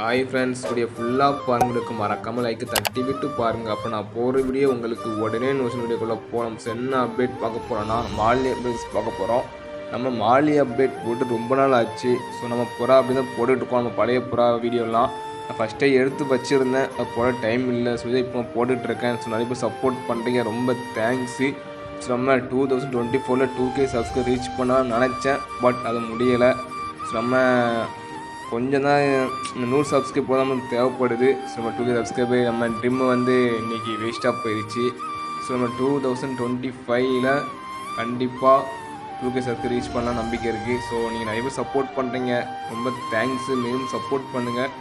Hi friends, video ஃபுல்லாக பாருங்களுக்கு மறக்காமல் like தட்டி விட்டு பாருங்கள். அப்போ நான் போகிற வீடியோ உங்களுக்கு உடனே நோஷன் வீடியோக்குள்ளே போகணும். என்ன அப்டேட் பார்க்க போகிறோன்னா மாலி அப்டேட்ஸ் பார்க்க போகிறோம். நம்ம மாலி அப்டேட் போட்டு ரொம்ப நாள் ஆச்சு. ஸோ நம்ம புறா அப்படி தான் போட்டுட்ருக்கோம். நம்ம பழைய புறா வீடியோலாம் நான் ஃபஸ்ட்டே எடுத்து வச்சுருந்தேன். அது போட டைம் இல்லை. ஸோ இதை இப்போ போட்டுட்ருக்கேன். ஸோ நிறைய பேர் சப்போர்ட் பண்ணுறீங்க, ரொம்ப தேங்க்ஸு. ஸோ நம்ம 2024 2K சப்ஸ்கிரைப் ரீச் பண்ணால் நினச்சேன், பட் அது முடியலை. ஸோ நம்ம கொஞ்சம் தான் இந்த 100 சப்ஸ்கிரைப் போது நமக்கு தேவைப்படுது. ஸோ நம்ம 2K சப்ஸ்கிரைபு நம்ம ட்ரிம்மு வந்து இன்றைக்கி வேஸ்ட்டாக போயிடுச்சு. ஸோ நம்ம 2025 கண்டிப்பாக 2K சப்ஸ்கிரைப் ரீச் பண்ணலாம் நம்பிக்கை இருக்குது. ஸோ நீங்கள் நிறைய பேர் சப்போர்ட் பண்ணுறீங்க, ரொம்ப தேங்க்ஸு. மேலும் சப்போர்ட் பண்ணுங்கள்.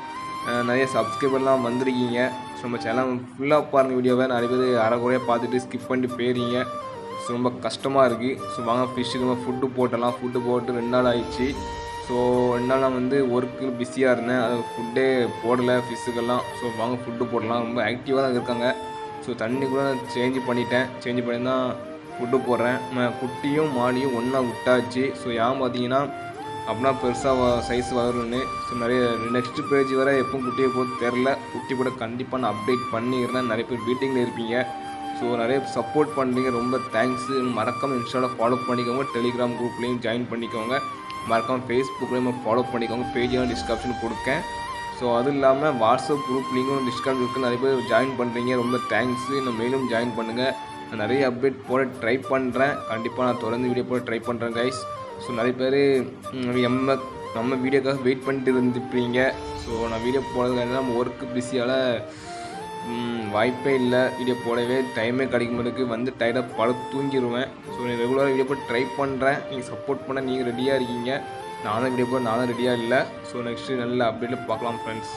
நிறைய சப்ஸ்கிரைபர்லாம் வந்திருக்கீங்க. ஸோ நம்ம சேனல் ஃபுல்லாக பாருங்கள் வீடியோவை. நிறைய பேர் அரைக்குறையாக பார்த்துட்டு ஸ்கிப் பண்ணிட்டு போயிடுறீங்க. ஸோ ரொம்ப கஷ்டமாக இருக்குது. ஸோ வாங்க ஃபிஷ்ஷுக்கு நம்ம ஃபுட்டு போட்டலாம். ஃபுட்டு போட்டு 2 நாள் ஆயிடுச்சு. ஸோ 2 நாள் நான் வந்து ஒர்க்கு பிஸியாக இருந்தேன். அது ஃபுட்டே போடலை ஃபிஷ்ஷுக்கெல்லாம். ஸோ வாங்க ஃபுட்டு போடலாம். ரொம்ப ஆக்டிவாக தான் இருக்காங்க. ஸோ தண்ணி கூட சேஞ்ச் பண்ணிட்டேன். சேஞ்ச் பண்ணி தான் ஃபுட்டு போடுறேன். குட்டியும் மாலியும் ஒன்றா விட்டாச்சு. ஸோ ஏன் பார்த்தீங்கன்னா அப்படின்னா பெருசாக சைஸ் வரும்னு. ஸோ நிறைய நெக்ஸ்ட் பேஜ் வர எப்போ குட்டியை போட்டு தெரில. குட்டி கூட கண்டிப்பாக நான் அப்டேட் பண்ணிடுறேன். நிறைய பேர் மீட்டிங்கில் இருப்பீங்க. ஸோ நிறைய சப்போர்ட் பண்ணுறீங்க, ரொம்ப தேங்க்ஸு. மறக்காமல் இன்ஸ்டாவில் ஃபாலோ பண்ணிக்கோங்க. டெலிகிராம் குரூப்லேயும் ஜாயின் பண்ணிக்கோங்க. மறக்காமல் ஃபேஸ்புக்லேயும் ஃபாலோ பண்ணிக்கோங்க. பேஜெலாம் டிஸ்கிரிப்ஷன் கொடுக்கேன். ஸோ அதுவும் இல்லாமல் வாட்ஸ்அப் குரூப் லிங்கும் டிஸ்கிரிப்ஷன் இருக்குது. நிறைய பேர் ஜாயின் பண்ணுறீங்க, ரொம்ப தேங்க்ஸு. இன்னும் மேலும் ஜாயின் பண்ணுங்கள். நான் நிறைய அப்டேட் போட ட்ரை பண்ணுறேன். கண்டிப்பாக நான் தொடர்ந்து வீடியோ போட ட்ரை பண்ணுறேன் கைஸ். ஸோ நிறைய பேர் நம்ம வீடியோக்காக வெயிட் பண்ணிட்டு இருந்துப்பீங்க. ஸோ நான் வீடியோ போடுறதுக்கு நம்ம ஒர்க்கு பிஸியால் வாய்ப்பே இல்லை. வீடியோ போடவே டைமே கிடைக்கும் போதுக்கு வந்து டைட்டாக படம் தூங்கிடுவேன். ஸோ நான் ரெகுலராக வீடியோ போட்டு ட்ரை பண்ணுறேன். நீங்கள் சப்போர்ட் பண்ண நீங்கள் ரெடியாக இருக்கீங்க. நானும் வீடியோ போட நானும் ரெடியாக இல்லை. ஸோ நெக்ஸ்ட்டு நல்ல அப்டேட்டில் பார்க்கலாம் ஃப்ரெண்ட்ஸ்.